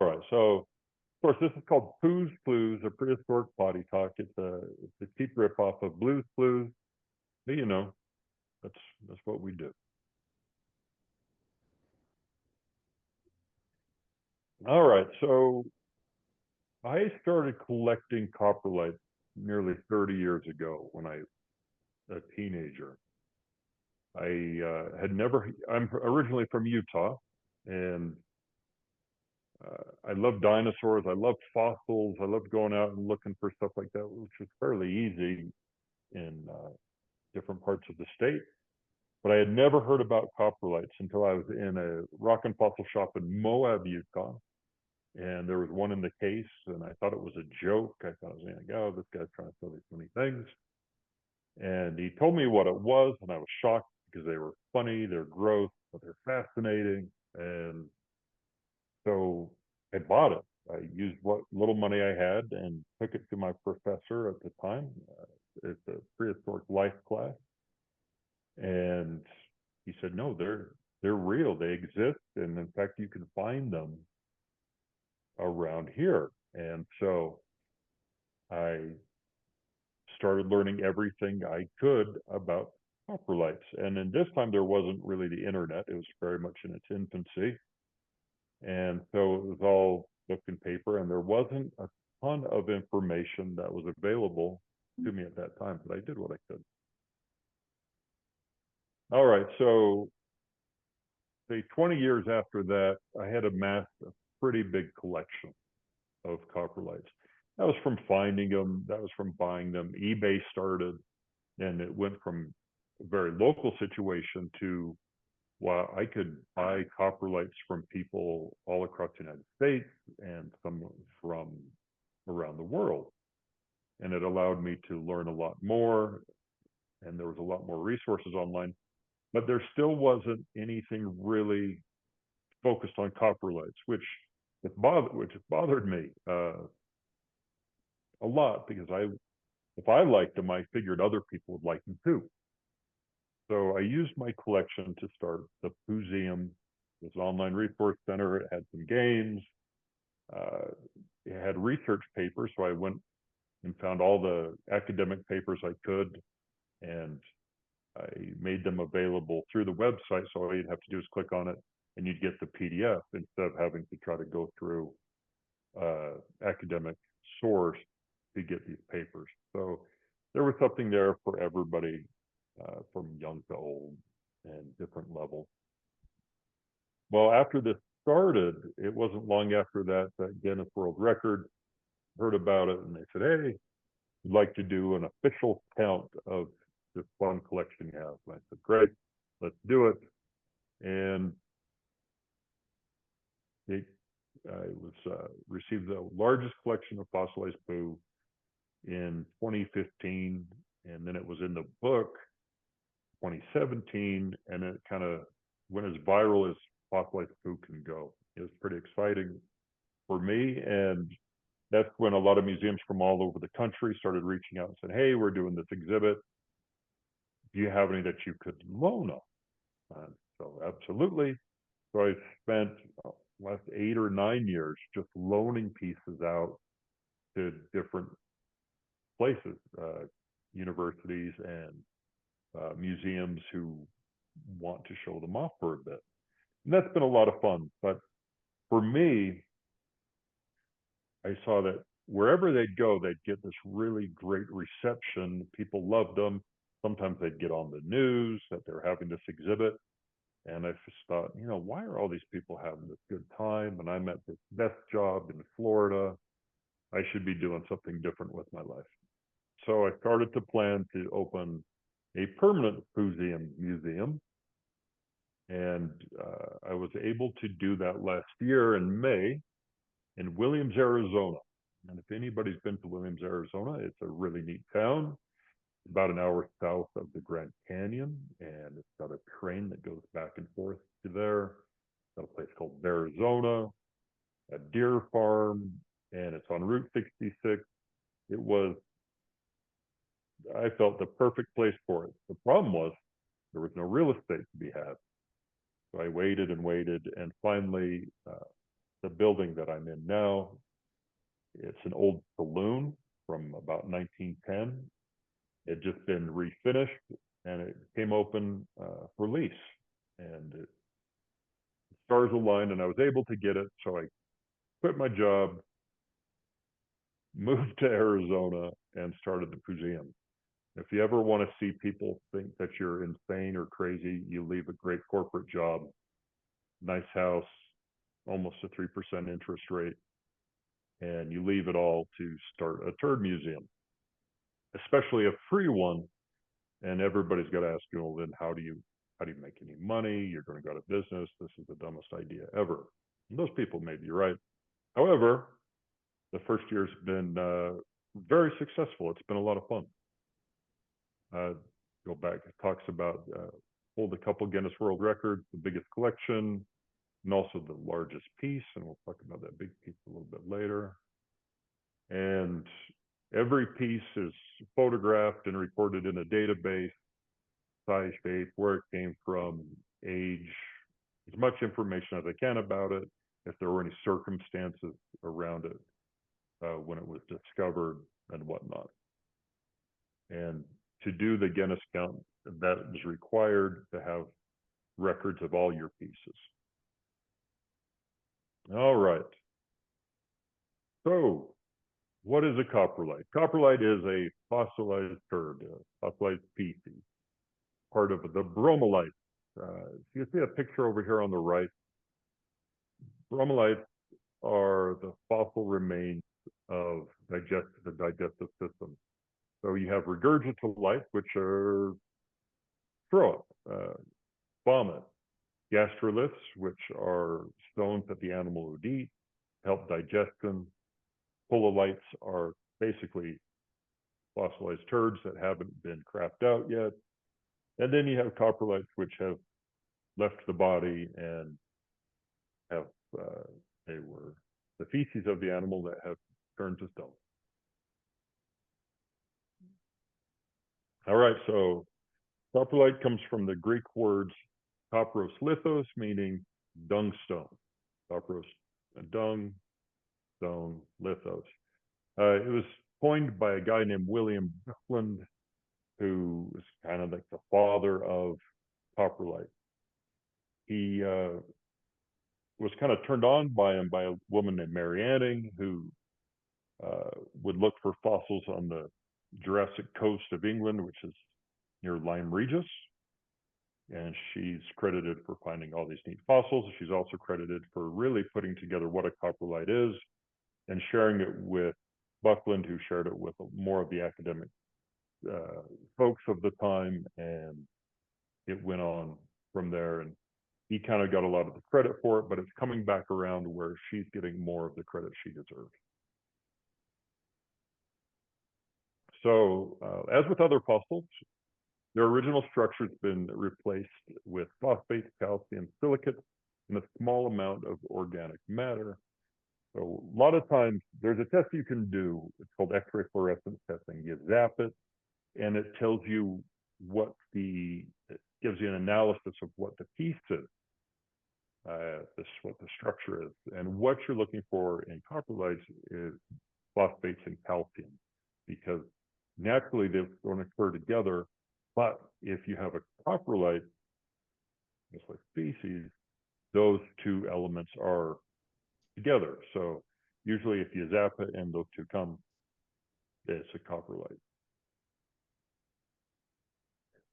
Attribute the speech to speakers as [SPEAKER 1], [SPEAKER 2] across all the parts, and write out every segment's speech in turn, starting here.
[SPEAKER 1] All right. So, of course, this is called Poo's Clues, a prehistoric potty talk. It's a cheap ripoff of Blue's Clues. But, that's what we do. All right. So I started collecting coprolites nearly 30 years ago when I was a teenager. I'm originally from Utah, and I love dinosaurs. I love fossils. I love going out and looking for stuff like that, which is fairly easy in different parts of the state. But I had never heard about coprolites until I was in a rock and fossil shop in Moab, Utah. And there was one in the case, and I thought it was a joke. I thought, oh, this guy's trying to sell these funny things. And he told me what it was, and I was shocked because they were funny, they're gross, but they're fascinating. And so I bought it. I used what little money I had and took it to my professor at the time. It's a prehistoric life class. And he said, no, they're real. They exist. And in fact, you can find them around here. And so I started learning everything I could about coprolites. And in this time, there wasn't really the internet. It was very much in its infancy. And so it was all book and paper, and there wasn't a ton of information that was available to me at that time, but I did what I could. All right, so say 20 years after that, I had amassed a pretty big collection of coprolites. That was from finding them, that was from buying them. eBay started, and it went from a very local situation to, well, I could buy coprolites from people all across the United States and some from around the world. And it allowed me to learn a lot more, and there was a lot more resources online. But there still wasn't anything really focused on coprolites, which bothered me a lot, because if I liked them, I figured other people would like them too. So I used my collection to start the Poozeum. It was an online resource center. It had some games. It had research papers, so I went and found all the academic papers I could, and I made them available through the website. So all you'd have to do is click on it, and you'd get the PDF instead of having to try to go through academic source to get these papers. So there was something there for everybody, from young to old and different levels. Well, after this started, it wasn't long after that Guinness World Record heard about it, and they said, hey, we'd like to do an official count of this fun collection you have. And I said, great, let's do it. And I received the largest collection of fossilized poo in 2015, and then it was in the book 2017, and it kind of went as viral as fossilized poo can go. It was pretty exciting for me, and that's when a lot of museums from all over the country started reaching out and said, hey, we're doing this exhibit. Do you have any that you could loan us? So absolutely. So I spent last 8 or 9 years just loaning pieces out to different places, universities and museums who want to show them off for a bit. And that's been a lot of fun. But for me, I saw that wherever they'd go, they'd get this really great reception. People loved them. Sometimes they'd get on the news that they're having this exhibit. And I just thought, why are all these people having this good time? And I'm at this best job in Florida. I should be doing something different with my life. So I started to plan to open a permanent Poozeum museum. And I was able to do that last year in May in Williams, Arizona. And if anybody's been to Williams, Arizona, it's a really neat town. About an hour south of the Grand Canyon, and it's got a train that goes back and forth to there. It's got a place called Arizona, a deer farm, and it's on Route 66. I felt the perfect place for it. The problem was there was no real estate to be had. So I waited and waited, and finally the building that I'm in now, it's an old saloon from about 1910. It had just been refinished and it came open for lease. And stars aligned and I was able to get it. So I quit my job, moved to Arizona, and started the Poozeum. If you ever want to see people think that you're insane or crazy, you leave a great corporate job, nice house, almost a 3% interest rate, and you leave it all to start a turd museum, especially a free one. And everybody's got to ask you, well, then how do you make any money? You're going to go out of business. This is the dumbest idea ever. And those people may be right. However, the first year's been very successful. It's been a lot of fun. Go back, it talks about hold a couple Guinness World Records, the biggest collection, and also the largest piece. And we'll talk about that big piece a little bit later. And every piece is photographed and recorded in a database, size, shape, where it came from, age, as much information as I can about it, if there were any circumstances around it when it was discovered and whatnot. And to do the Guinness count, that is required to have records of all your pieces. All right. So what is a coprolite? Coprolite is a fossilized turd, a fossilized species, part of the bromolites. You see a picture over here on the right. Bromolites are the fossil remains of the digestive system. So you have regurgitolites, which are throw up, vomit, gastroliths, which are stones that the animal would eat, help digestion. Coprolites are basically fossilized turds that haven't been crapped out yet. And then you have coprolites, which have left the body and have, they were the feces of the animal that have turned to stone. All right, so coprolite comes from the Greek words kopros lithos, meaning dung stone. Kopros, dung, stone, lithos. It was coined by a guy named William Buckland, who was kind of like the father of coprolite. He was kind of turned on by him by a woman named Mary Anning, who would look for fossils on the Jurassic coast of England, which is near Lyme Regis. And she's credited for finding all these neat fossils. She's also credited for really putting together what a coprolite is and sharing it with Buckland, who shared it with more of the academic folks of the time. And it went on from there. And he kind of got a lot of the credit for it, but it's coming back around where she's getting more of the credit she deserves. So as with other fossils, their original structure has been replaced with phosphate, calcium, silicate, and a small amount of organic matter. So a lot of times there's a test you can do. It's called X-ray fluorescence testing. You zap it, and it tells you what it gives you an analysis of what the piece is. What the structure is, and what you're looking for in coprolites is phosphates and calcium, because naturally they're going to occur together. But if you have a coprolite, just like species, those two elements are together. So usually if you zap it and those two come, it's a coprolite.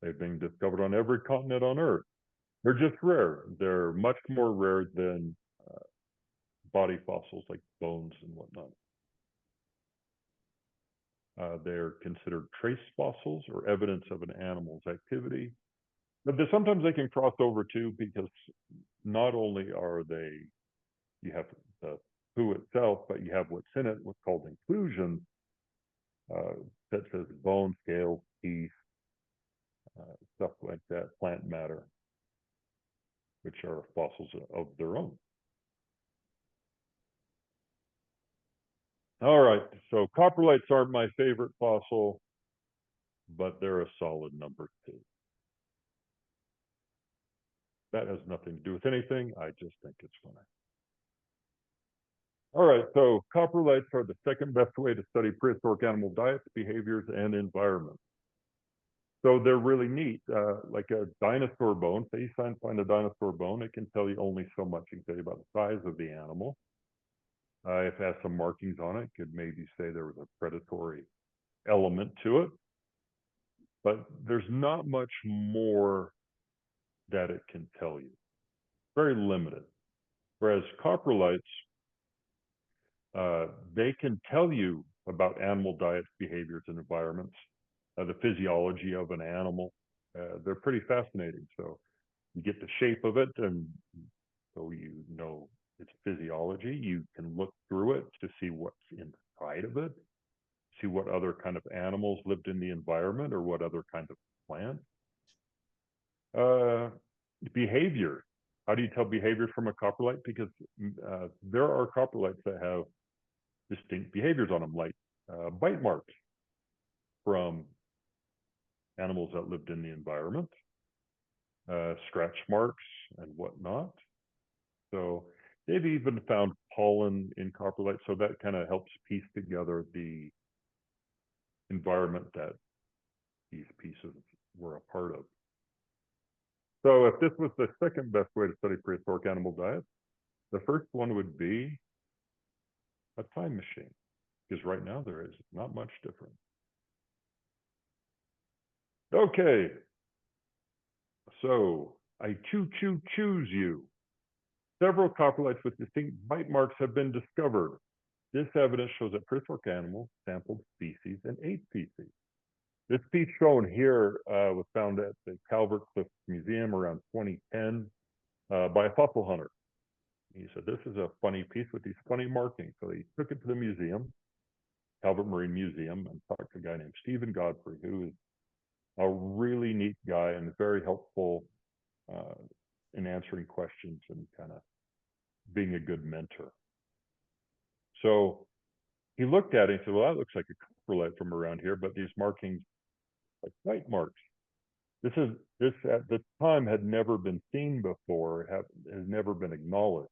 [SPEAKER 1] They've been discovered on every continent on Earth. They're just rare. They're much more rare than body fossils like bones and whatnot. They're considered trace fossils or evidence of an animal's activity. But sometimes they can cross over too, because not only are you have the poo itself, but you have what's in it, what's called inclusions, such as bone, scales, teeth, stuff like that, plant matter, which are fossils of their own. All right, so coprolites aren't my favorite fossil, but they're a solid number 2. That has nothing to do with anything. I just think it's funny. All right, so coprolites are the second best way to study prehistoric animal diets, behaviors, and environment. So they're really neat. Like a dinosaur bone, say you find a dinosaur bone, it can tell you only so much. It can tell you about the size of the animal. If it has some markings on it, it could maybe say there was a predatory element to it. But there's not much more that it can tell you. Very limited. Whereas coprolites, they can tell you about animal diets, behaviors, and environments, the physiology of an animal. They're pretty fascinating. So you get the shape of it, and so you know its physiology. You can look through it to see what's inside of it, see what other kind of animals lived in the environment or what other kind of plants. Uh, behavior. How do you tell behavior from a coprolite? Because there are coprolites that have distinct behaviors on them, like bite marks from animals that lived in the environment, scratch marks and whatnot. So they've even found pollen in coprolites, so that kind of helps piece together the environment that these pieces were a part of. So if this was the second best way to study prehistoric animal diet, the first one would be a time machine, because right now there is not much different. Okay, so I choose you. Several coprolites with distinct bite marks have been discovered. This evidence shows that prehistoric animals sampled species and ate species. This piece shown here was found at the Calvert Cliffs Museum around 2010 by a fossil hunter. He said, this is a funny piece with these funny markings. So he took it to the museum, Calvert Marine Museum, and talked to a guy named Stephen Godfrey, who is a really neat guy and very helpful in answering questions and kind of being a good mentor. So he looked at it and said, well, that looks like a coprolite from around here, but these markings like bite marks. This at the time had never been seen before, has never been acknowledged.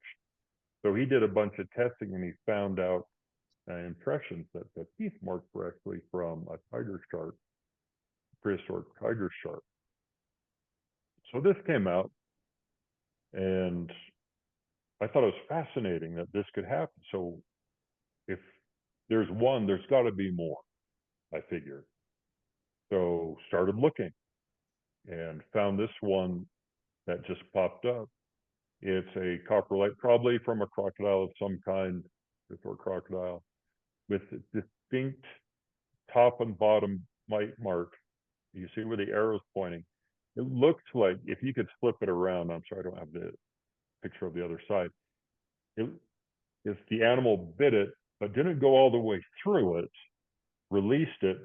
[SPEAKER 1] So he did a bunch of testing and he found out impressions that the teeth marks were actually from a tiger shark, prehistoric tiger shark. So this came out, and I thought it was fascinating that this could happen. So if there's one, there's got to be more, I figured. So started looking and found this one that just popped up. It's a coprolite, probably from a crocodile of some kind, before crocodile, with distinct top and bottom bite marks. You see where the arrow's pointing. It looks like, if you could flip it around, I'm sorry I don't have the picture of the other side. If the animal bit it, but didn't go all the way through it, released it,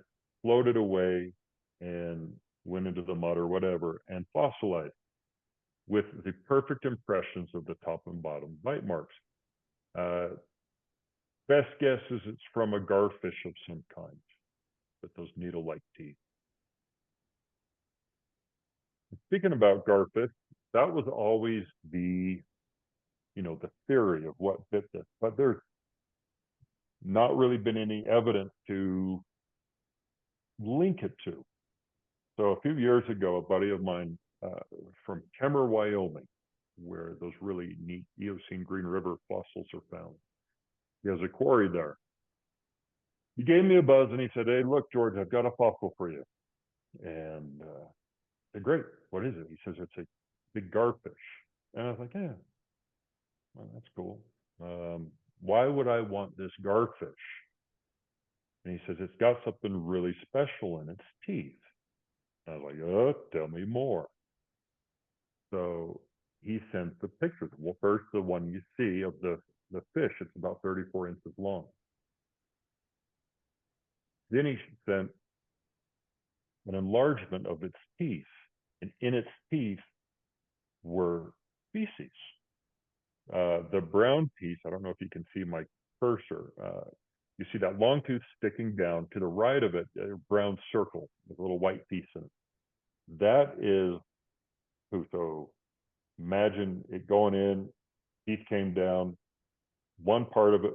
[SPEAKER 1] floated away, and went into the mud or whatever, and fossilized with the perfect impressions of the top and bottom bite marks. Best guess is it's from a garfish of some kind with those needle-like teeth. Speaking about garfish, that was always the theory of what bit this, but there's not really been any evidence to link it to. So a few years ago, a buddy of mine from Kemmer, Wyoming, where those really neat Eocene Green River fossils are found, he has a quarry there. He gave me a buzz and he said, hey, look, George, I've got a fossil for you. And I said, great, what is it? He says, it's a big garfish. And I was like, yeah, well, that's cool. Why would I want this garfish? And he says, it's got something really special in its teeth. And I was like, oh, tell me more. So he sent the pictures. Well, first, the one you see of the fish, it's about 34 inches long. Then he sent an enlargement of its teeth. And in its teeth were feces. The brown piece, I don't know if you can see my cursor. You see that long tooth sticking down to the right of it, a brown circle with a little white piece in it. That is, so imagine it going in, teeth came down, One part of it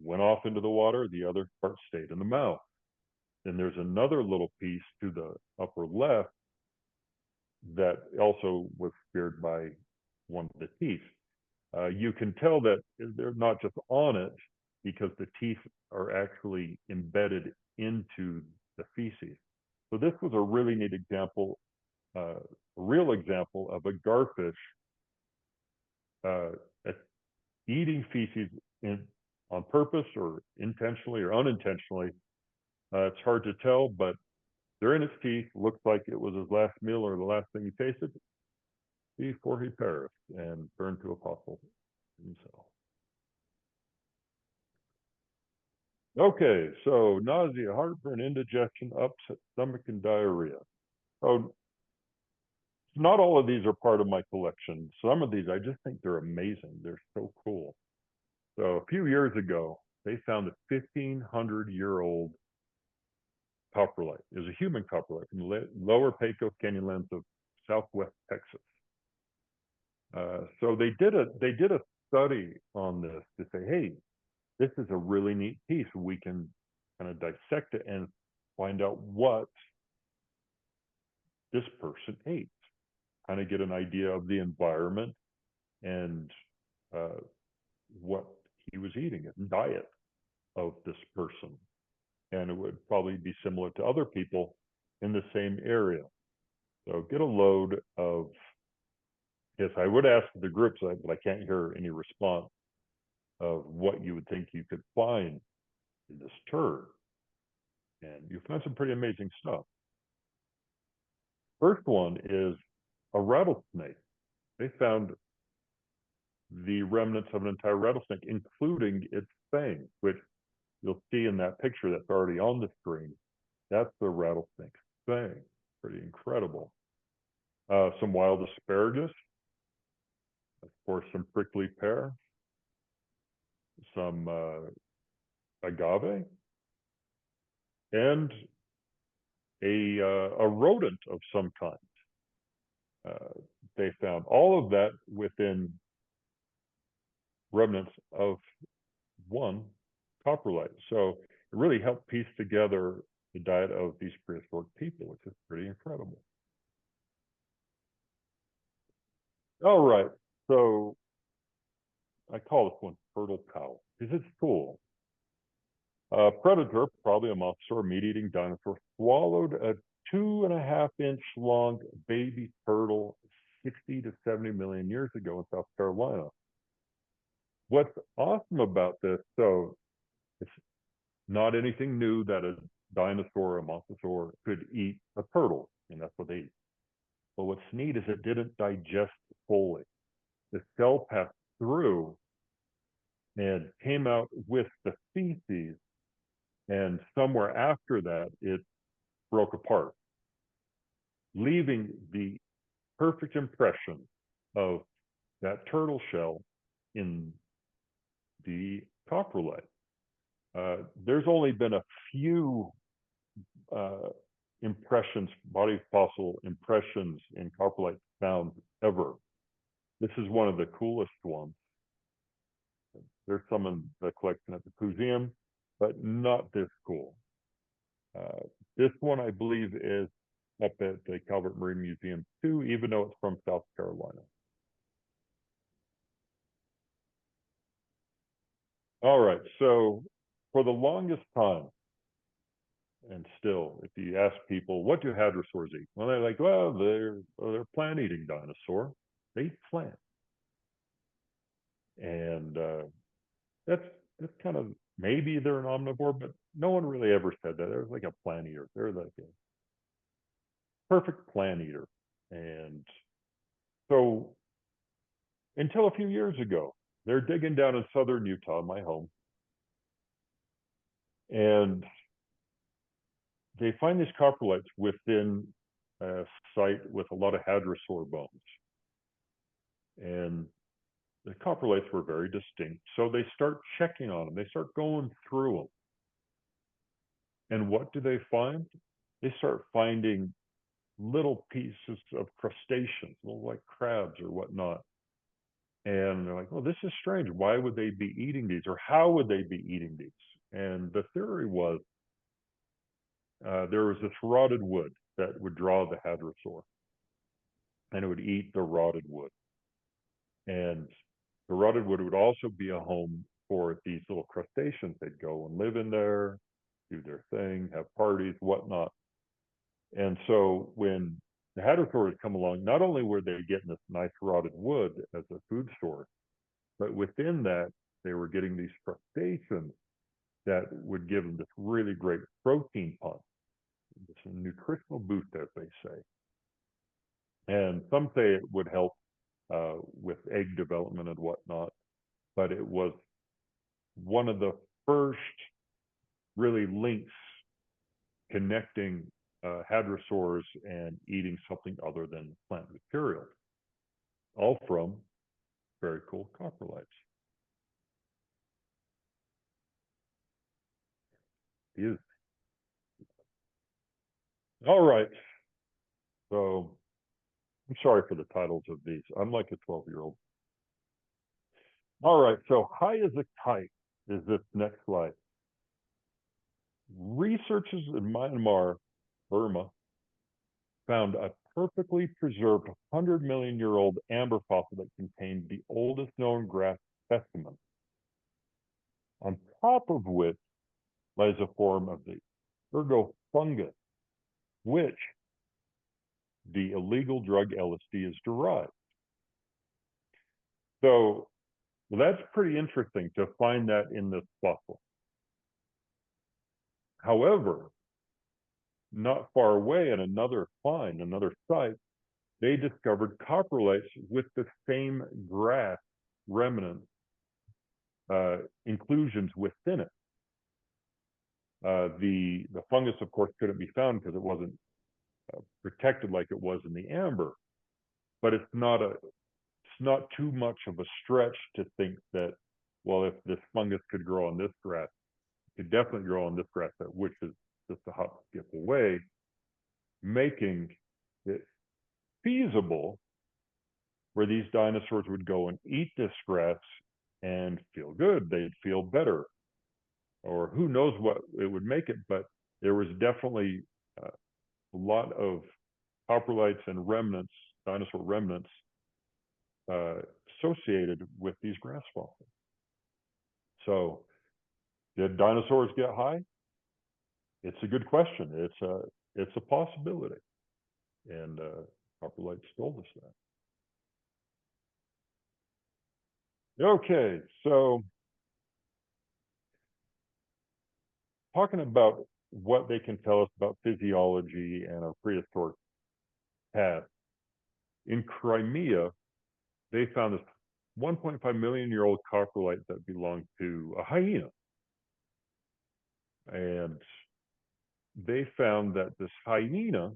[SPEAKER 1] went off into the water, the other part stayed in the mouth. Then there's another little piece to the upper left that also was speared by one of the teeth. You can tell that they're not just on it because the teeth are actually embedded into the feces. So this was a really neat example, a real example of a garfish eating feces on purpose or intentionally or unintentionally. It's hard to tell, but they're in its teeth. Looks like it was his last meal or the last thing he tasted before he perished and turned to a fossil himself. Okay, so nausea, heartburn, indigestion, upset stomach, and diarrhea. So not all of these are part of my collection. Some of these, I just think they're amazing. They're so cool. So a few years ago, they found a 1,500-year-old coprolite. It was a human coprolite from the lower Pecos Canyonlands of southwest Texas. So they did a study on this to say, hey, this is a really neat piece. We can kind of dissect it and find out what this person ate, kind of get an idea of the environment and what he was eating, a diet of this person. And it would probably be similar to other people in the same area. So get a load of, yes, I would ask the groups, but I can't hear any response of what you would think you could find in this turd. And you find some pretty amazing stuff. First one is a rattlesnake. They found the remnants of an entire rattlesnake, including its fangs, which you'll see in that picture that's already on the screen. That's the rattlesnake's fang. Pretty incredible. Some wild asparagus, of course, some prickly pear, some agave, and a rodent of some kind. They found all of that within remnants of one coprolite. So it really helped piece together the diet of these prehistoric people, which is pretty incredible. All right, so I call this one Turtle Cow because it's cool. A predator, probably a monster or meat-eating dinosaur, swallowed a 2.5-inch long baby turtle 60 to 70 million years ago in South Carolina. What's awesome about this, so it's not anything new that a dinosaur or a mosasaur could eat a turtle, and that's what they eat. But what's neat is it didn't digest fully. The cell passed through and came out with the feces, and somewhere after that, it broke apart, leaving the perfect impression of that turtle shell in the coprolite. There's only been a few impressions, body fossil impressions in coprolite found ever. This is one of the coolest ones. There's some in the collection at the Poozeum, but not this cool. This one, I believe, is up at the Calvert Marine Museum too, even though it's from South Carolina. All right, so for the longest time, and still, if you ask people, what do hadrosaurs eat? Well, they're like, well, they're plant-eating dinosaur. They eat plants. And that's kind of, maybe they're an omnivore, but no one really ever said that. They're like a plant eater. They're like a perfect plant eater. And so until a few years ago, they're digging down in southern Utah, my home, and they find these coprolites within a site with a lot of hadrosaur bones. And the coprolites were very distinct. So they start checking on them. They start going through them. And what do they find? They start finding little pieces of crustaceans, little like crabs or whatnot. And they're like, well, this is strange. Why would they be eating these, or how would they be eating these? And the theory was there was this rotted wood that would draw the hadrosaur, and it would eat the rotted wood. And the rotted wood would also be a home for these little crustaceans. They'd go and live in there, do their thing, have parties, whatnot. And so when the hadrosaurs come along, not only were they getting this nice rotted wood as a food source, but within that, they were getting these crustaceans that would give them this really great protein punch, this nutritional boost, as they say. And some say it would help with egg development and whatnot, but it was one of the first really links connecting hadrosaurs and eating something other than plant material, all from very cool coprolites. Is all right. So I'm sorry for the titles of these. I'm like a 12-year-old. All right. So high as a kite is this next slide. Researchers in Myanmar, Burma, found a perfectly preserved 100-million-year-old amber fossil that contained the oldest known grass specimen, on top of which lies a form of the ergo fungus, which the illegal drug LSD is derived. So that's pretty interesting to find that in this fossil. However, not far away at another find, another site, they discovered coprolites with the same grass remnant inclusions within it. The fungus, of course, couldn't be found because it wasn't protected like it was in the amber. But it's not too much of a stretch to think that, well, if this fungus could grow on this grass, it could definitely grow on this grass, which is just a hop skip away, making it feasible where these dinosaurs would go and eat this grass and feel good. They'd feel better, or who knows what it would make it. But there was definitely a lot of coprolites and remnants, dinosaur remnants, associated with these grass fossils. So, did dinosaurs get high? It's a good question. It's a possibility, and coprolites told us that. Okay, so talking about what they can tell us about physiology and our prehistoric past. In Crimea, they found this 1.5 million year old coprolite that belonged to a hyena. And they found that this hyena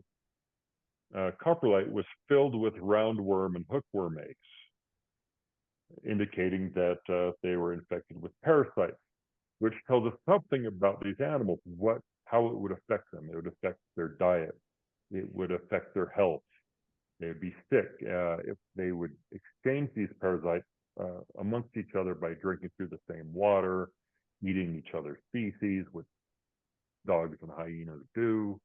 [SPEAKER 1] coprolite was filled with roundworm and hookworm eggs, indicating that they were infected with parasites, which tells us something about these animals, how it would affect them. It would affect their diet. It would affect their health. They would be sick if they would exchange these parasites amongst each other by drinking through the same water, eating each other's feces, which dogs and hyenas do.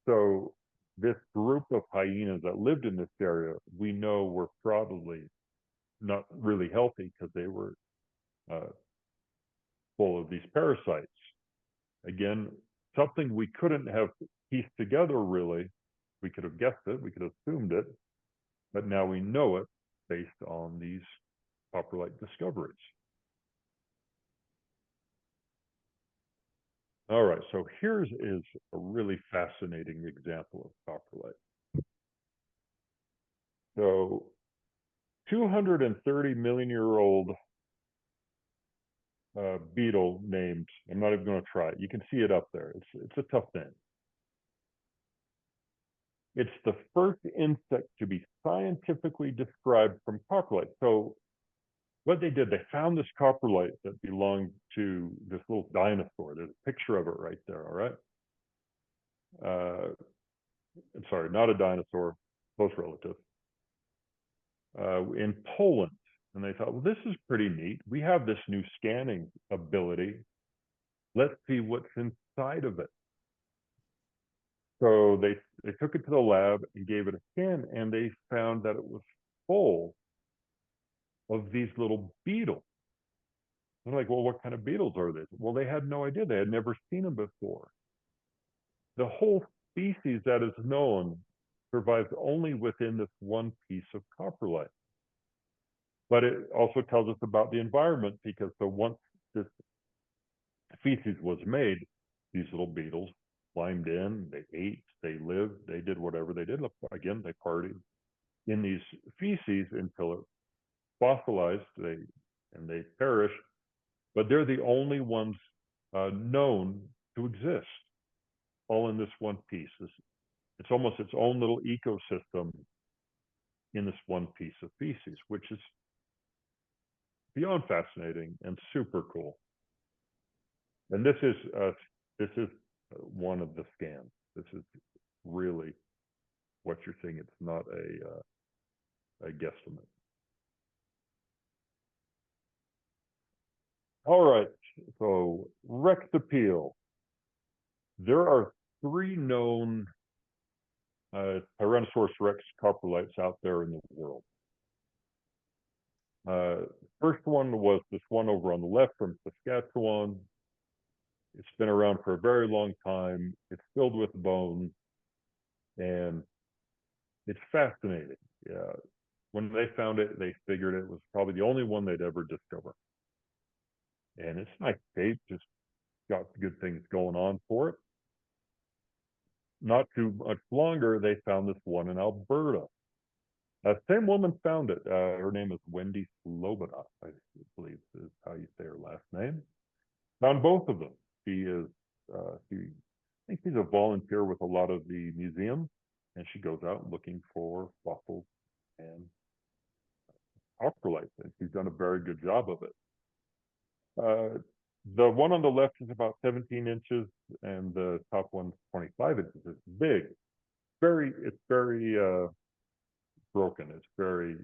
[SPEAKER 1] So this group of hyenas that lived in this area, we know were probably not really healthy because they were full of these parasites. Again, something we couldn't have pieced together really. We could have guessed it, we could have assumed it, but now we know it based on these coprolite discoveries. All right, so here's a really fascinating example of coprolite. So 230 million year old beetle named, I'm not even going to try it. You can see it up there. It's a tough name. It's the first insect to be scientifically described from coprolite. So what they did, they found this coprolite that belonged to this little dinosaur. There's a picture of it right there, all right? I'm sorry, not a dinosaur, close relative. In Poland. And they thought, well, this is pretty neat. We have this new scanning ability. Let's see what's inside of it. So they took it to the lab and gave it a scan, and they found that it was full of these little beetles. They're like, well, what kind of beetles are these? Well, they had no idea. They had never seen them before. The whole species that is known survives only within this one piece of coprolite. But it also tells us about the environment, because so once this feces was made, these little beetles climbed in, they ate, they lived, they did whatever they did. Again, they partied in these feces until it fossilized, and they perished. But they're the only ones known to exist, all in this one piece. It's almost its own little ecosystem in this one piece of feces, which is beyond fascinating and super cool. And this is one of the scans. This is really what you're seeing. It's not a guesstimate. All right, so Rex appeal. There are 3 known Tyrannosaurus Rex coprolites out there in the world. First one was this one over on the left from Saskatchewan. It's been around for a very long time. It's filled with bones, and it's fascinating. Yeah. When they found it, they figured it was probably the only one they'd ever discover. And it's nice shape, just got good things going on for it. Not too much longer, they found this one in Alberta. Same woman found it. Her name is Wendy Slobodot, I believe is how you say her last name. Found both of them. She I think she's a volunteer with a lot of the museums, and she goes out looking for fossils and coprolites, and she's done a very good job of it. The one on the left is about 17 inches, and the top one's 25 inches. It's big. It's very broken. It's very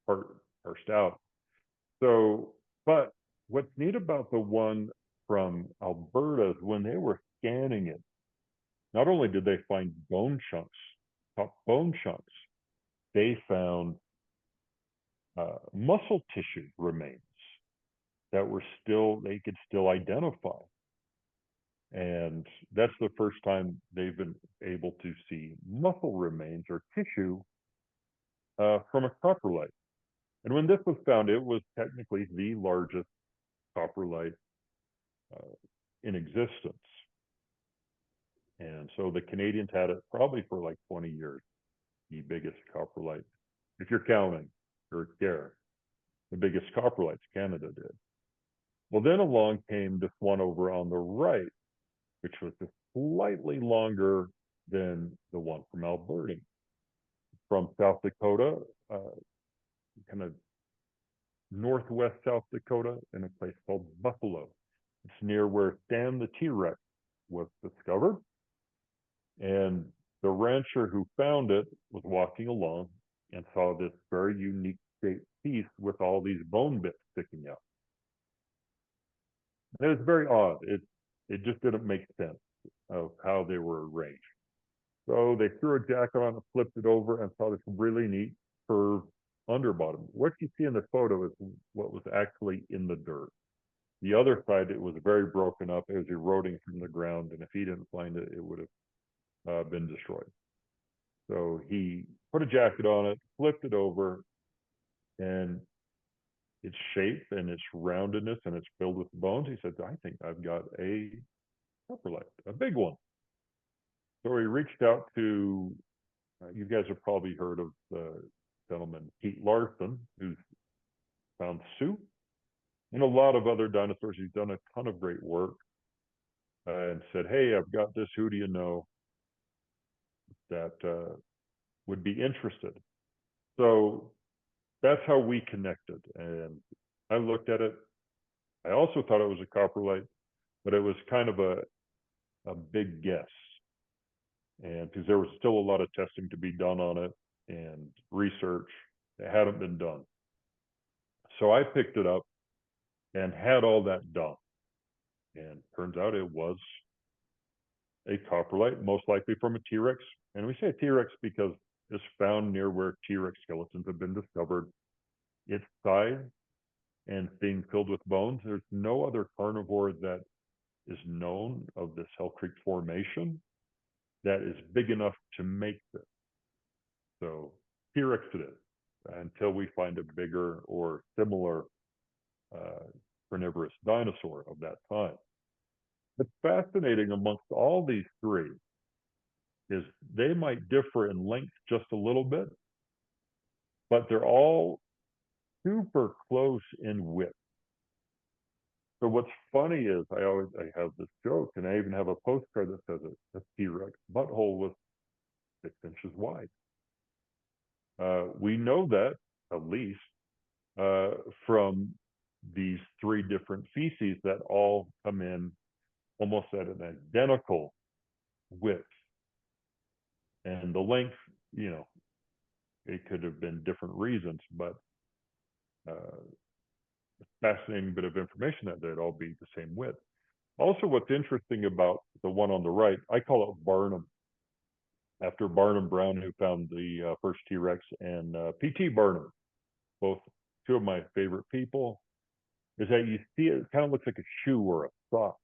[SPEAKER 1] parsed out. So, but what's neat about the one from Alberta is when they were scanning it, not only did they find bone chunks, top bone chunks, they found muscle tissue remains that they could still identify. And that's the first time they've been able to see muscle remains or tissue from a coprolite. And when this was found, it was technically the largest coprolite in existence. And so the Canadians had it probably for like 20 years, the biggest coprolite. If you're counting, or care, the biggest coprolites Canada did. Well, then along came this one over on the right, which was just slightly longer than the one from Alberta. From South Dakota, kind of northwest South Dakota, in a place called Buffalo. It's near where Stan the T-Rex was discovered. And the rancher who found it was walking along and saw this very unique shaped piece with all these bone bits sticking out. And it was very odd. It just didn't make sense of how they were arranged. So they threw a jacket on it, flipped it over, and saw this really neat curved underbottom. What you see in the photo is what was actually in the dirt. The other side, it was very broken up. It was eroding from the ground, and if he didn't find it, it would have been destroyed. So he put a jacket on it, flipped it over, and its shape and its roundedness and it's filled with bones. He said, I think I've got a coprolite, a big one. So he reached out to, you guys have probably heard of the gentleman, Pete Larson, who's found Sue and a lot of other dinosaurs. He's done a ton of great work and said, hey, I've got this. Who do you know that would be interested? So that's how we connected. And I looked at it. I also thought it was a coprolite, but it was kind of a big guess. And because there was still a lot of testing to be done on it and research that hadn't been done. So I picked it up and had all that done. And turns out it was a coprolite, most likely from a T-Rex. And we say T-Rex because it's found near where T-Rex skeletons have been discovered. Its size and being filled with bones, there's no other carnivore that is known of this Hell Creek formation that is big enough to make this. So T-Rex it is, until we find a bigger or similar carnivorous dinosaur of that time. What's fascinating amongst all these three is they might differ in length just a little bit, but they're all super close in width. So what's funny is I have this joke, and I even have a postcard that says a T-Rex butthole was 6 inches wide. We know that at least from these three different feces that all come in almost at an identical width. And the length, it could have been different reasons, but fascinating bit of information that they'd all be the same width. Also, what's interesting about the one on the right, I call it Barnum, after Barnum Brown, who found the first T-Rex, and P.T. Barnum, both two of my favorite people, is that you see it kind of looks like a shoe or a sock.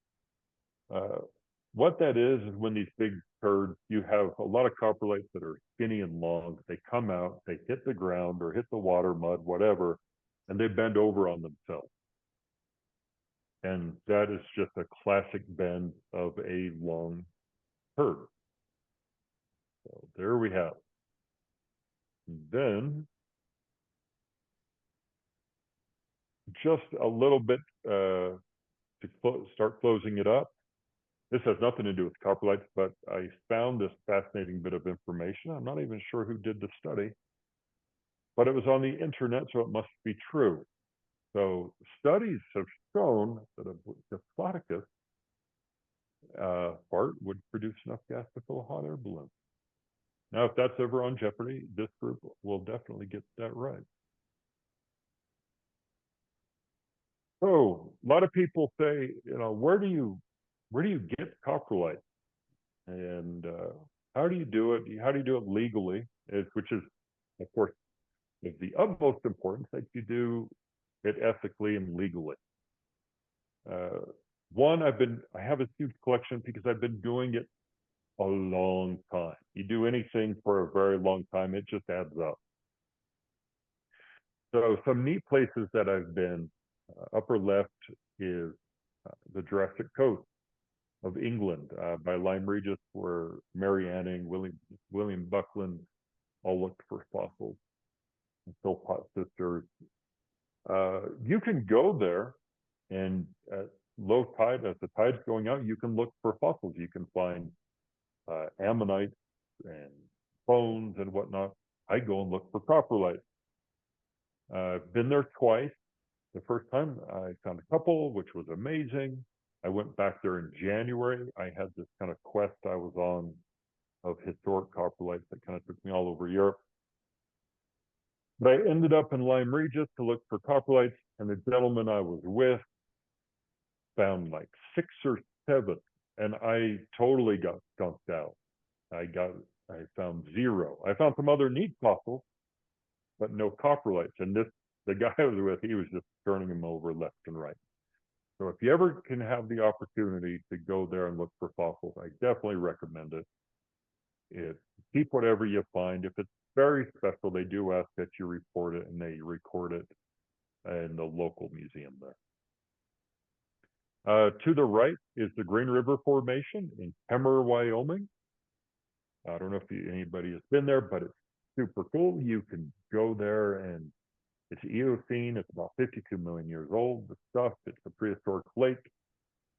[SPEAKER 1] What that is when these big turds, you have a lot of coprolites that are skinny and long. They come out, they hit the ground or hit the water, mud, whatever, and they bend over on themselves. And that is just a classic bend of a long turd. So there we have it. And then just a little bit to start closing it up. This has nothing to do with coprolites, but I found this fascinating bit of information. I'm not even sure who did the study, but it was on the internet, so it must be true. So studies have shown that a Diplodocus fart would produce enough gas to fill a hot air balloon. Now, if that's ever on Jeopardy, this group will definitely get that right. So a lot of people say, where do you get coprolite, and how do you do it? How do you do it legally? Which is, of course, is the utmost importance that you do it ethically and legally. One, I have a huge collection because I've been doing it a long time. You do anything for a very long time, it just adds up. So some neat places that I've been, upper left is the Jurassic Coast of England by Lyme Regis, where Mary Anning, William Buckland all looked for fossils, and Philpott sisters. You can go there and at low tide, as the tide's going out, you can look for fossils. You can find ammonites and bones and whatnot. I go and look for coprolites. I've been there twice. The first time I found a couple, which was amazing. I went back there in January. I had this kind of quest I was on of historic coprolites that kind of took me all over Europe. But I ended up in Lyme Regis to look for coprolites, and the gentleman I was with found like 6 or 7, and I totally got skunked out. I found 0. I found some other neat fossils, but no coprolites. And the guy I was with, he was just turning them over left and right. So if you ever can have the opportunity to go there and look for fossils, I definitely recommend it. Keep whatever you find. If it's very special, they do ask that you report it, and they record it in the local museum there. To the right is the Green River Formation in Kemmerer, Wyoming. I don't know if anybody has been there, but it's super cool. You can go there, and it's Eocene. It's about 52 million years old. The stuff, it's a prehistoric lake.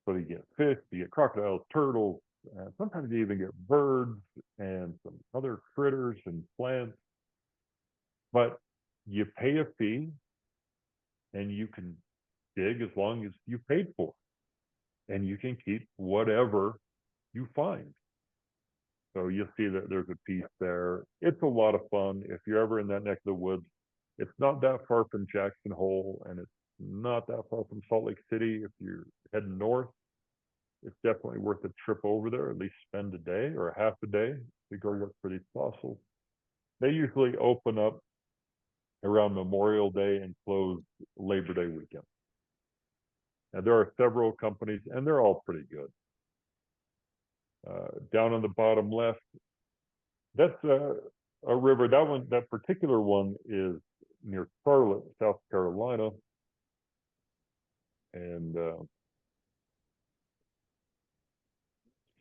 [SPEAKER 1] So you get fish, you get crocodiles, turtles, sometimes you even get birds and some other critters and plants. But you pay a fee, and you can dig as long as you paid for it. And you can keep whatever you find. So you'll see that there's a piece there. It's a lot of fun. If you're ever in that neck of the woods, It's not that far from Jackson Hole, and it's not that far from Salt Lake City. If you're heading north, it's definitely worth a trip over there, at least spend a day or half a day to go look for these fossils. They usually open up around Memorial Day and close Labor Day weekend. Now, there are several companies, and they're all pretty good. Down on the bottom left, that's a river. That particular one is near Charlotte, South Carolina. And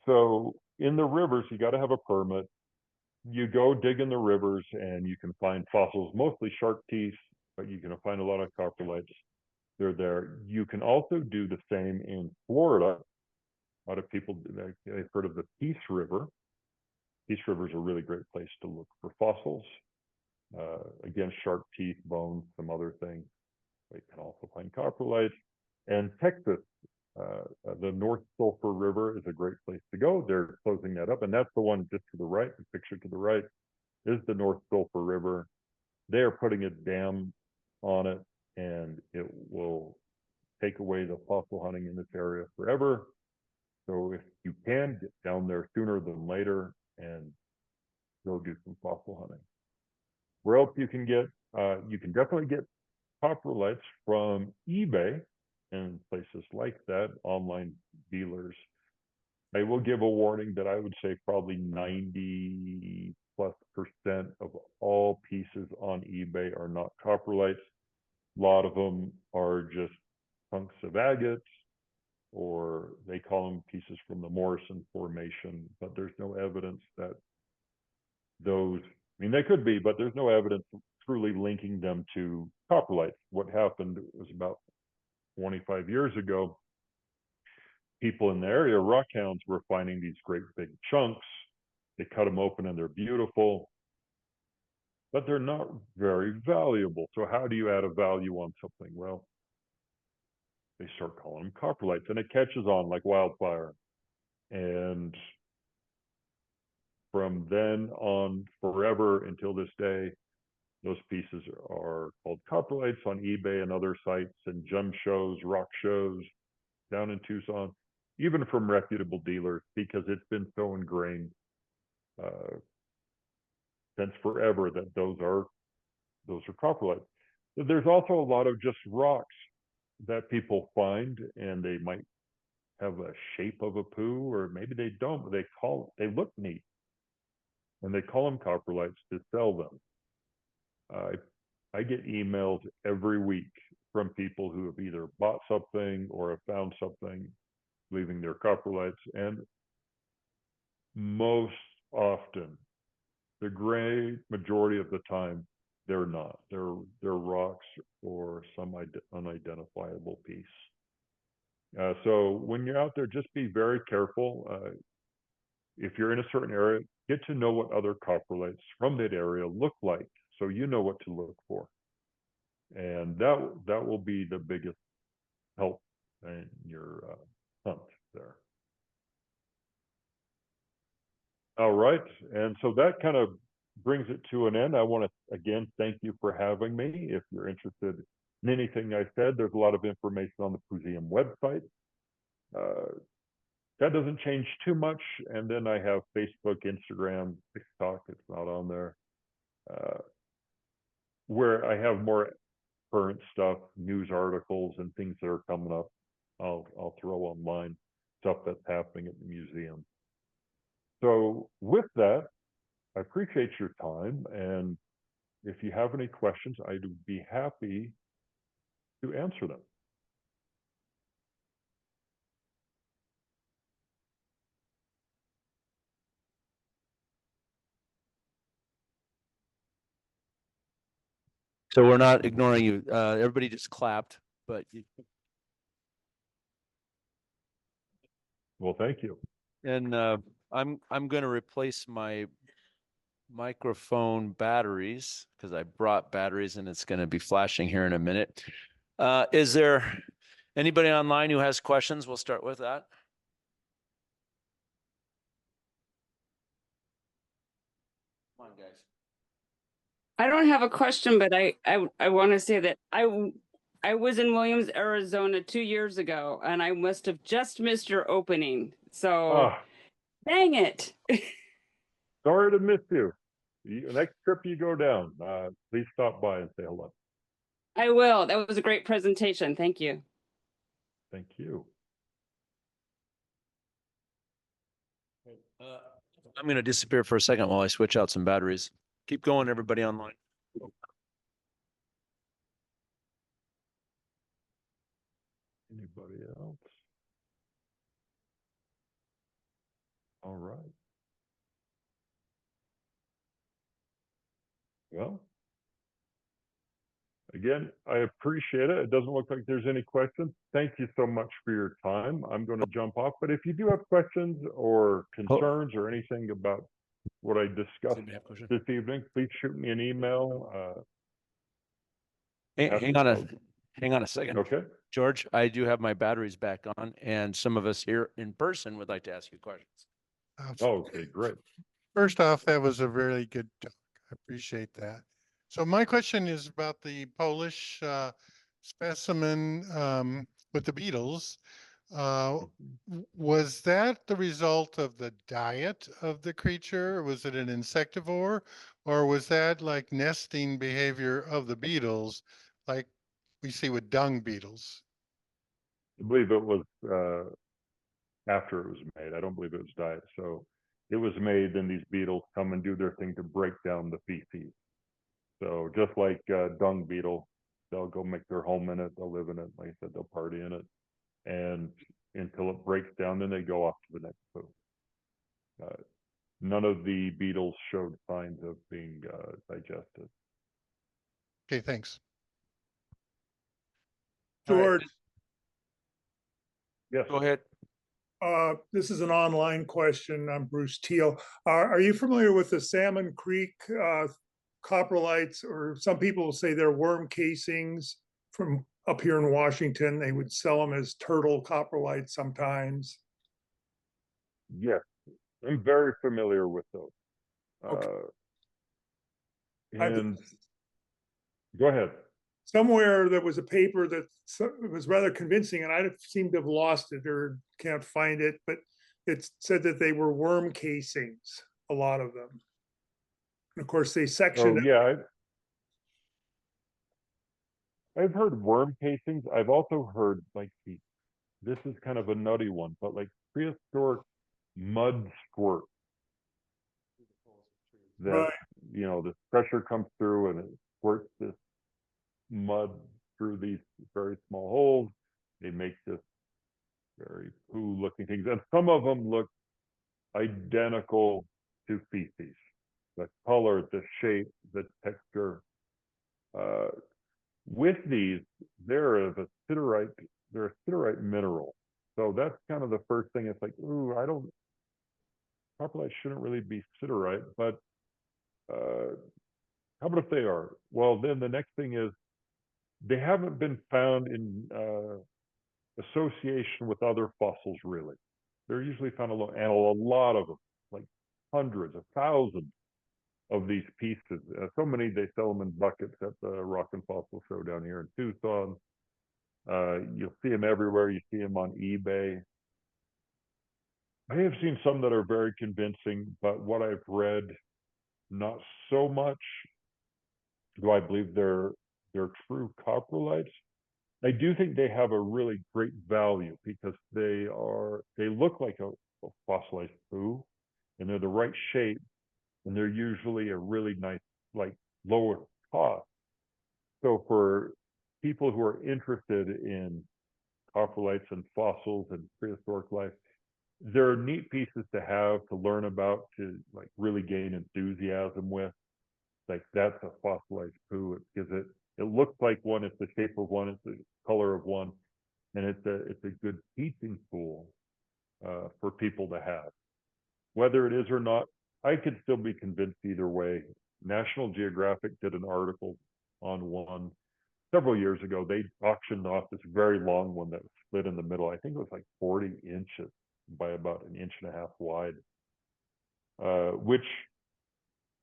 [SPEAKER 1] so in the rivers, you got to have a permit. You go dig in the rivers and you can find fossils, mostly shark teeth, but you can find a lot of coprolites. They're there. You can also do the same in Florida. A lot of people, they've heard of the Peace River. Peace River is a really great place to look for fossils. Again, shark teeth, bones, some other things. You can also find coprolites. And Texas, the North Sulphur River is a great place to go. They're closing that up, and that's the one just to the right. The picture to the right is the North Sulphur River. They are putting a dam on it, and it will take away the fossil hunting in this area forever. So if you can, get down there sooner than later and go do some fossil hunting. Where else you can definitely get coprolites from eBay and places like that, online dealers. I will give a warning that I would say probably 90+% of all pieces on eBay are not coprolites. A lot of them are just chunks of agates, or they call them pieces from the Morrison Formation, but there's no evidence that those, I mean, they could be, but there's no evidence truly linking them to coprolites. What happened was about 25 years ago, people in the area, rock hounds, were finding these great big chunks. They cut them open and they're beautiful, but they're not very valuable. So how do you add a value on something? Well, they start calling them coprolites, and it catches on like wildfire. And from then on, forever until this day, those pieces are called coprolites on eBay and other sites, and gem shows, rock shows down in Tucson, even from reputable dealers, because it's been so ingrained since forever that those are coprolites. So there's also a lot of just rocks that people find, and they might have a shape of a poo, or maybe they don't, but they look neat, and they call them coprolites to sell them. I get emails every week from people who have either bought something or have found something, believing they're coprolites, and most often, the great majority of the time, they're not. They're rocks or some unidentifiable piece. So when you're out there, just be very careful. If you're in a certain area, get to know what other coprolites from that area look like, so you know what to look for. And that will be the biggest help in your hunt there. All right, and so that kind of brings it to an end. I want to again thank you for having me. If you're interested in anything I said, there's a lot of information on the Poozeum website. That doesn't change too much. And then I have Facebook, Instagram, TikTok. It's not on there. Where I have more current stuff, news articles, and things that are coming up. I'll throw online stuff that's happening at the museum. So with that, I appreciate your time, and if you have any questions, I'd be happy to answer them.
[SPEAKER 2] So we're not ignoring you. Everybody just clapped, but
[SPEAKER 1] Well, thank you.
[SPEAKER 2] and I'm going to replace my microphone batteries because I brought batteries and it's going to be flashing here in a minute. Is there anybody online who has questions? We'll start with that. Come on, guys.
[SPEAKER 3] I don't have a question, but I want to say that I was in Williams, Arizona 2 years ago, and I must have just missed your opening. So
[SPEAKER 1] Ah,
[SPEAKER 3] dang it.
[SPEAKER 1] sorry to miss you. Next trip you go down, please stop by and say hello.
[SPEAKER 3] I will. That was a great presentation. Thank you.
[SPEAKER 1] Thank you.
[SPEAKER 2] I'm going to disappear for a second while I switch out some batteries. Keep going, everybody online.
[SPEAKER 1] Anybody else? All right. Well, again, I appreciate it. It doesn't look like there's any questions. Thank you so much for your time. I'm going to jump off, but if you do have questions or concerns or anything about what I discussed this evening, please shoot me an email.
[SPEAKER 2] Hang on a second.
[SPEAKER 1] Okay.
[SPEAKER 2] George, I do have my batteries back on, and some of us here in person would like to ask you questions.
[SPEAKER 1] Okay, great.
[SPEAKER 4] First off, that was a really good talk. I appreciate that. So my question is about the Polish specimen with the beetles. Was that the result of the diet of the creature? Was it an insectivore? Or was that like nesting behavior of the beetles, like we see with dung beetles?
[SPEAKER 1] I believe it was after it was made. I don't believe it was diet. So it was made, then these beetles come and do their thing to break down the feces. So just like dung beetle, they'll go make their home in it, they'll live in it, like I said, they'll party in it. And until it breaks down, then they go off to the next poo. None of the beetles showed signs of being digested.
[SPEAKER 4] Okay, thanks.
[SPEAKER 5] George,
[SPEAKER 1] Yes.
[SPEAKER 2] Go ahead.
[SPEAKER 5] this is an online question. I'm Bruce Teal. Are you familiar with the Salmon Creek coprolites, or some people will say they're worm casings from up here in Washington? They would sell them as turtle coprolites sometimes.
[SPEAKER 1] Yes, I'm very familiar with those.
[SPEAKER 5] Okay.
[SPEAKER 1] And go ahead.
[SPEAKER 5] Somewhere there was a paper that was rather convincing, and I seem to have lost it or can't find it, but it said that they were worm casings, a lot of them. And of course, they sectioned.
[SPEAKER 1] Oh, yeah. I've heard worm casings. I've also heard like this is kind of a nutty one, but like prehistoric mud squirt. That,
[SPEAKER 5] Right.
[SPEAKER 1] you know, the pressure comes through and it squirts this mud through these very small holes. They make this very poo looking things. And some of them look identical to feces. The color, the shape, the texture. With these, they're a siderite mineral. So that's kind of the first thing. It's like, ooh, coprolites shouldn't really be siderite, but how about if they are? Well, then the next thing is they haven't been found in association with other fossils, really. They're usually found alone, and a lot of them, like hundreds of thousands of these pieces. So many, they sell them in buckets at the Rock and Fossil Show down here in Tucson. You'll see them everywhere. You see them on eBay. I have seen some that are very convincing, but what I've read, not so much. Do I believe they're true coprolites? I do think they have a really great value because they look like a fossilized poo, and they're the right shape, and they're usually a really nice, like, lower cost. So for people who are interested in coprolites and fossils and prehistoric life, they're neat pieces to have, to learn about, to like really gain enthusiasm with. Like, that's a fossilized poo because it looks like one, it's the shape of one, it's the color of one, and it's a good teaching tool for people to have. Whether it is or not, I could still be convinced either way. National Geographic did an article on one several years ago. They auctioned off this very long one that was split in the middle. I think it was like 40 inches by about 1.5 inches wide, which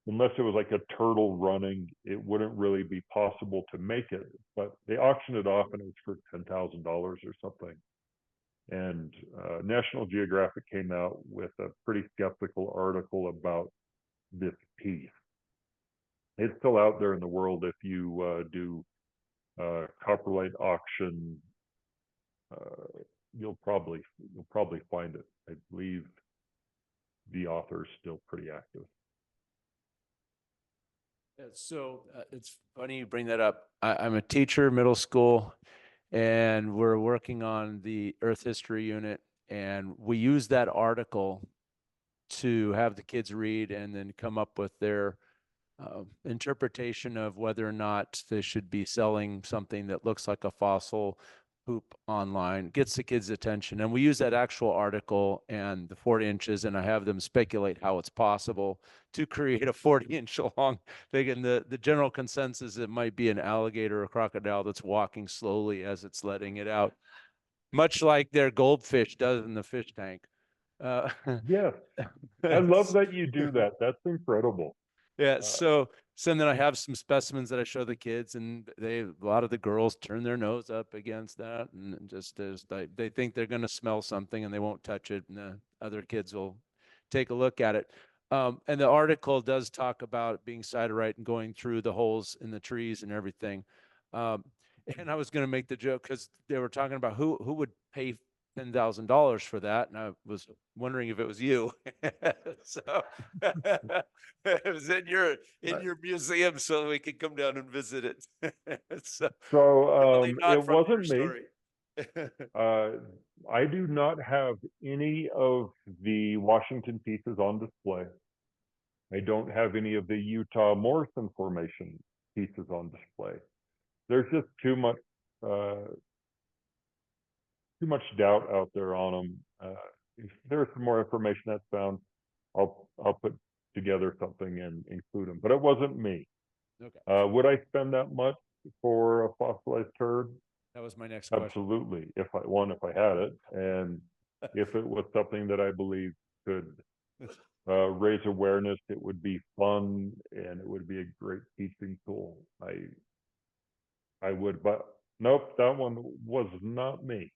[SPEAKER 1] unless it was like a turtle running, it wouldn't really be possible to make it. But they auctioned it off and it was for $10,000 or something. And National Geographic came out with a pretty skeptical article about this piece. It's still out there in the world if you do coprolite auction. You'll probably find it. I believe the author is still pretty active.
[SPEAKER 2] Yeah, so it's funny you bring that up. I'm a teacher, middle school, and we're working on the Earth History unit, and we use that article to have the kids read and then come up with their interpretation of whether or not they should be selling something that looks like a fossil poop online. Gets the kids' attention, and we use that actual article and the 40 inches, and I have them speculate how it's possible to create a 40-inch long thing. And the general consensus, it might be an alligator or crocodile that's walking slowly as it's letting it out, much like their goldfish does in the fish tank.
[SPEAKER 1] Yes, I love that you do that. That's incredible.
[SPEAKER 2] Yeah, so then I have some specimens that I show the kids, and a lot of the girls turn their nose up against that, and just as they think they're going to smell something and they won't touch it, and the other kids will take a look at it. And the article does talk about it being siderite and going through the holes in the trees and everything. And I was going to make the joke because they were talking about who would pay $10,000 for that, and I was wondering if it was you. So it was in your museum, so we could come down and visit it. So really not
[SPEAKER 1] it
[SPEAKER 2] from your
[SPEAKER 1] wasn't me.
[SPEAKER 2] story.
[SPEAKER 1] I do not have any of the Washington pieces on display. I don't have any of the Utah Morrison Formation pieces on display. There's just too much doubt out there on them. If there's some more information that's found, I'll put together something and include them. But it wasn't me.
[SPEAKER 2] Okay.
[SPEAKER 1] Would I spend that much for a fossilized turd?
[SPEAKER 2] That was my next question.
[SPEAKER 1] Absolutely. If I had it, and if it was something that I believe could raise awareness, it would be fun and it would be a great teaching tool. I would, but nope, that one was not me.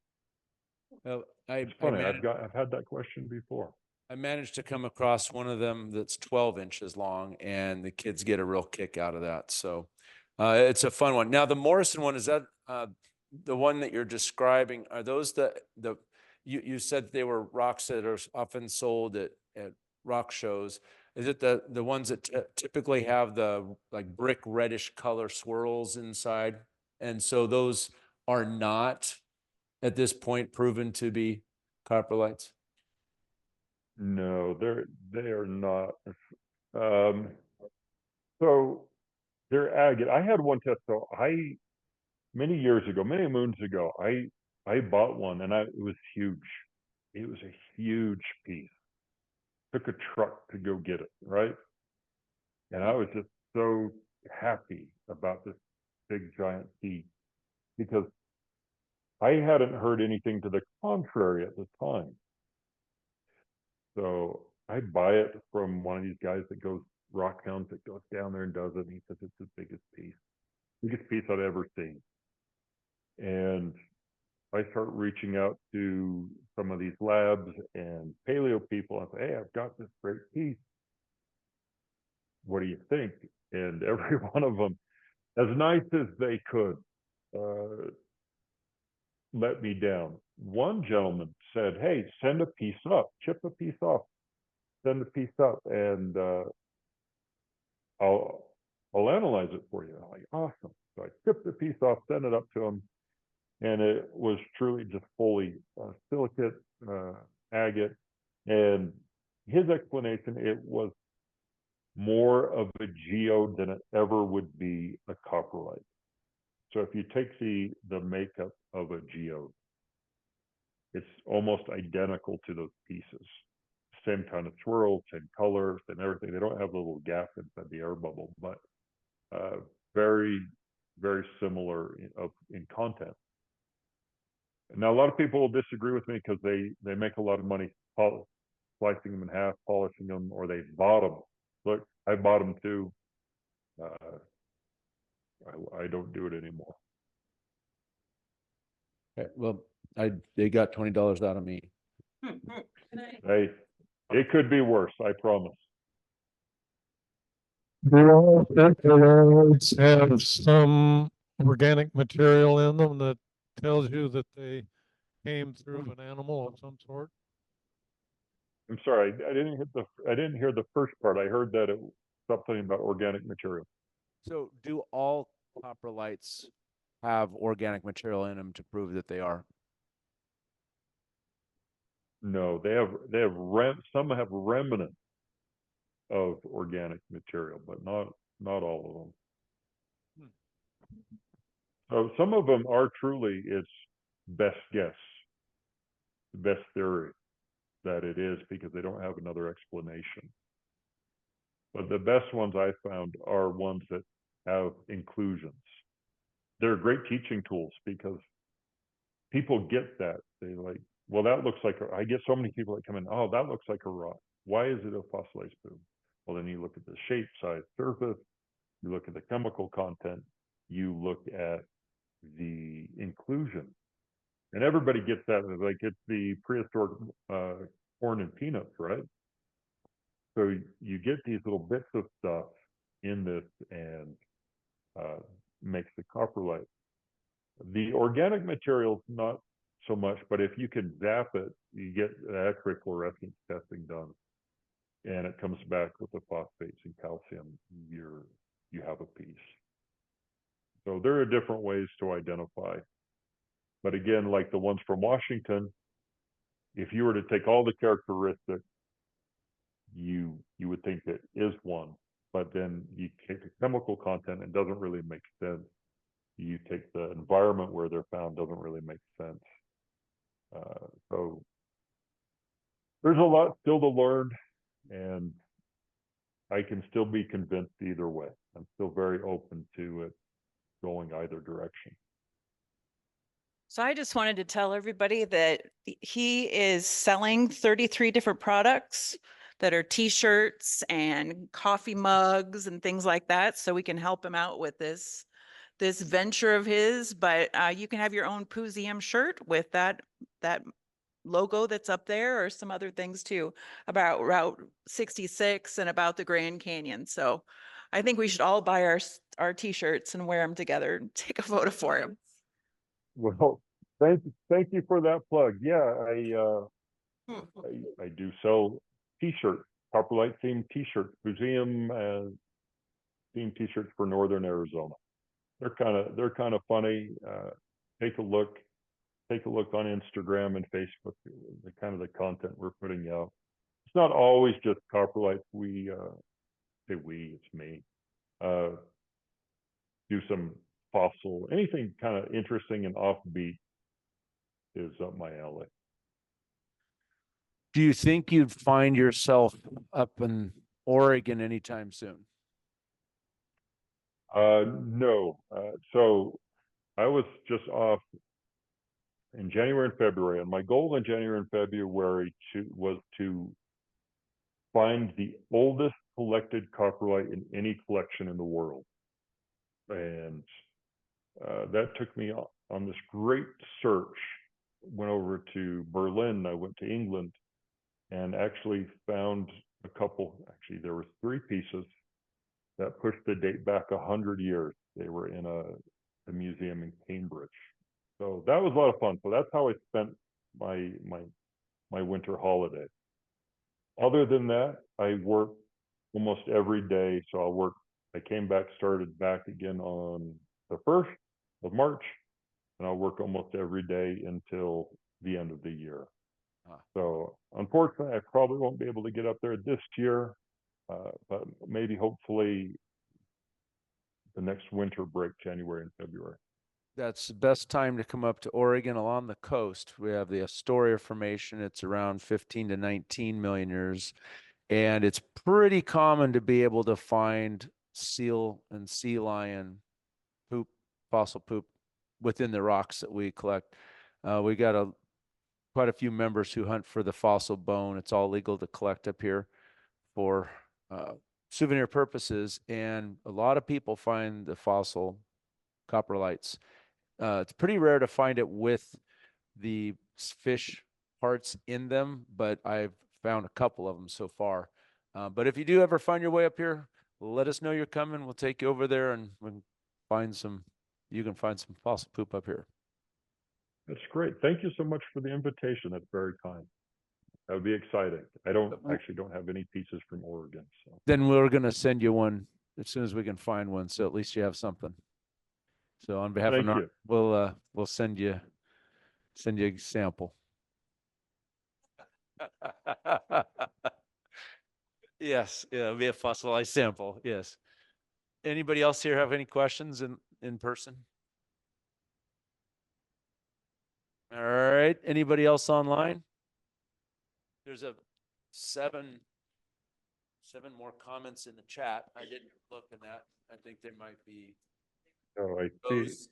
[SPEAKER 2] Well,
[SPEAKER 1] It's funny. I've had that question before.
[SPEAKER 2] I managed to come across one of them that's 12 inches long, and the kids get a real kick out of that. So it's a fun one. Now, the Morrison one, is that the one that you're describing? Are those you said they were rocks that are often sold at rock shows? Is it the ones that typically have the like brick reddish color swirls inside? And so those are not at this point proven to be coprolites?
[SPEAKER 1] No, they are not. So they're agate. I had one test. So many years ago, many moons ago, I bought one, and it was huge. It was a huge piece. Took a truck to go get it, right? And I was just so happy about this big giant piece because I hadn't heard anything to the contrary at the time. So I buy it from one of these guys that goes rock hounds that goes down there and does it. And he says it's the biggest piece I've ever seen. And I start reaching out to some of these labs and paleo people and say, hey, I've got this great piece. What do you think? And every one of them, as nice as they could, let me down. One gentleman said, hey, send a piece up, chip a piece off, send a piece up, and I'll analyze it for you. I'm like, awesome. So I chipped the piece off, sent it up to him, and it was truly just fully silicate, agate. And his explanation, it was more of a geode than it ever would be a coprolite. So if you take the makeup of a geode, it's almost identical to those pieces. Same kind of swirl, same color, and everything. They don't have a little gap inside the air bubble, but very, very similar in content. Now, a lot of people will disagree with me because they make a lot of money slicing them in half, polishing them, or they bought them look, I bought them too. I don't do it anymore.
[SPEAKER 2] Okay, well, they got $20 out of me.
[SPEAKER 1] Hey, it could be worse, I promise.
[SPEAKER 4] Do all peptides have some organic material in them that tells you that they came through an animal of some sort?
[SPEAKER 1] I'm sorry, I didn't hear the first part. I heard that it was something about organic material.
[SPEAKER 2] So do all coprolites have organic material in them to prove that they are?
[SPEAKER 1] No, some have remnants of organic material, but not all of them. So some of them are truly its best guess, the best theory that it is, because they don't have another explanation. But the best ones I found are ones that have inclusions. They're great teaching tools because people get that. They like, well, that looks like, I get so many people that come in, oh, that looks like a rock. Why is it a fossilized boom? Well, then you look at the shape, size, surface, you look at the chemical content, you look at the inclusion. And everybody gets that, like it's the prehistoric corn and peanuts, right? So you get these little bits of stuff in this and makes the coprolite. The organic materials, not so much, but if you can zap it, you get X-ray fluorescence testing done, and it comes back with the phosphates and calcium. You have a piece. So there are different ways to identify. But again, like the ones from Washington, if you were to take all the characteristics, you would think it is one. But then you take the chemical content, it doesn't really make sense. You take the environment where they're found, doesn't really make sense. So there's a lot still to learn, and I can still be convinced either way. I'm still very open to it going either direction.
[SPEAKER 6] So I just wanted to tell everybody that he is selling 33 different products that are t-shirts and coffee mugs and things like that. So we can help him out with this venture of his, but you can have your own Poozeum shirt with that logo that's up there, or some other things too about Route 66 and about the Grand Canyon. So I think we should all buy our t-shirts and wear them together and take a photo for him.
[SPEAKER 1] Well, thank you for that plug. Yeah, I do sell t-shirts, coprolite themed t-shirts, Poozeum themed t-shirts for Northern Arizona. They're kind of funny. Take a look on Instagram and Facebook, the kind of the content we're putting out. It's not always just coprolites. It's me. Do some fossil, anything kind of interesting and offbeat is up my alley.
[SPEAKER 2] Do you think you'd find yourself up in Oregon anytime soon?
[SPEAKER 1] No. So I was just off in January and February, and my goal in January and February was to find the oldest collected coprolite in any collection in the world. And that took me on this great search. Went over to Berlin, I went to England, and actually found a couple. Actually, there were 3 pieces that pushed the date back 100 years. They were in a museum in Cambridge. So that was a lot of fun. So that's how I spent my winter holiday. Other than that, I work almost every day. So I started back again on the 1st of March, and I'll work almost every day until the end of the year. So unfortunately, I probably won't be able to get up there this year, but maybe hopefully the next winter break, January and February.
[SPEAKER 2] That's the best time to come up to Oregon along the coast. We have the Astoria Formation. It's around 15 to 19 million years. And it's pretty common to be able to find seal and sea lion poop, fossil poop, within the rocks that we collect. We got quite a few members who hunt for the fossil bone. It's all legal to collect up here for souvenir purposes, and a lot of people find the fossil coprolites. It's pretty rare to find it with the fish parts in them, but I've found a couple of them so far. But if you do ever find your way up here, let us know you're coming. We'll take you over there and we'll find some, you can find some fossil poop up here.
[SPEAKER 1] That's great. Thank you so much for the invitation. That's very kind. That would be exciting. I don't have any pieces from Oregon. So
[SPEAKER 2] Then we're going to send you one as soon as we can find one. So at least you have something. So on behalf
[SPEAKER 1] Thank
[SPEAKER 2] of NARG,
[SPEAKER 1] you.
[SPEAKER 2] we'll send you a sample. Yes, yeah, it'll be a fossilized sample. Yes. Anybody else here have any questions in person? All right. Anybody else online? There's seven more comments in the chat. I didn't look at that. I think they might be
[SPEAKER 1] Oh, I see.
[SPEAKER 2] those.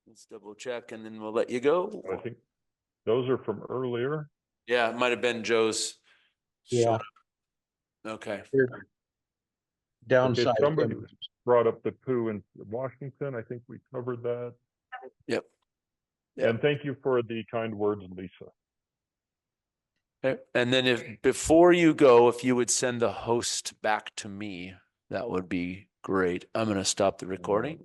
[SPEAKER 2] Let's double check and then we'll let you go.
[SPEAKER 1] I think those are from earlier.
[SPEAKER 2] Yeah, it might have been Joe's.
[SPEAKER 7] Yeah.
[SPEAKER 2] Okay.
[SPEAKER 7] Downside.
[SPEAKER 1] Okay, somebody brought up the poo in Washington. I think we covered that.
[SPEAKER 2] Yep.
[SPEAKER 1] And thank you for the kind words, Lisa.
[SPEAKER 2] Okay. And then before you go, if you would send the host back to me, that would be great. I'm going to stop the recording.